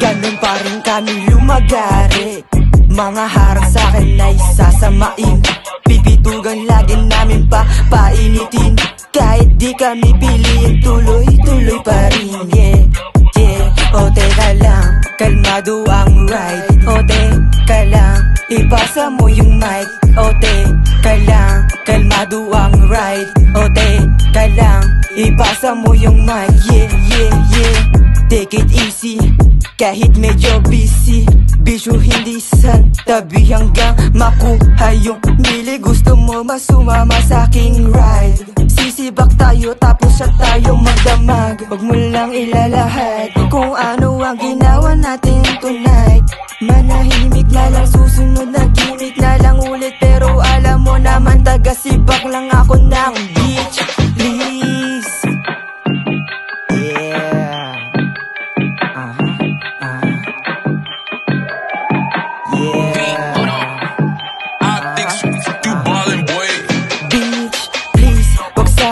Ganun pa rin kami lumagari. Mga harang sa'kin ay sasamain. Pipitugan lagi namin painitin. Kahit di kami piliin, tuloy-tuloy pa rin. Yeah, yeah. O teka lang, kalmado ang ride. O teka lang, ipasa mo yung mic. O teka lang, kalmado ang ride. O teka lang, ipasa mo yung mic. Yeah, yeah, yeah. Take it easy, kahit medyo busy. Bisyo hindi sa tabi hanggang makuha yung mili. Gusto mo masumama sa aking ride? Sisibak tayo tapos sa tayo magdamag. Huwag mo lang ilalahad kung ano ang ginawa natin tonight. Manahimik na lang, susunod na gimmick na lang ulit. Pero alam mo naman taga-sibak lang ako ng beach. Please, yeah.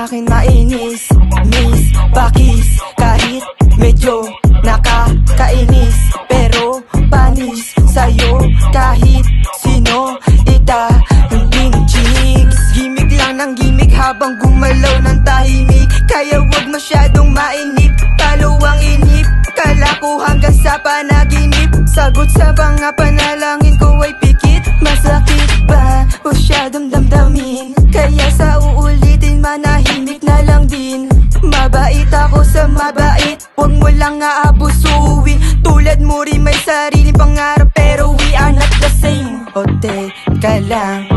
Mainis, miss, bakis, kahit medyo nakakainis. Pero panis sa'yo kahit sino itanging chicks. Gimik lang ng gimik habang gumalaw ng tahimik. Kaya wag masyadong mainip, talo ang inip. Kala ko hanggang sa panaginip. Sagot sa mga panalangin ko ay pikit. Masakit ba? Masyadong damdamin. Kaya sa uulitin manahimik na lang din. Mabait ako sa mabait, huwag mo lang aabusuin. Tulad mo rin may sariling pangarap pero we are not the same. O teka lang,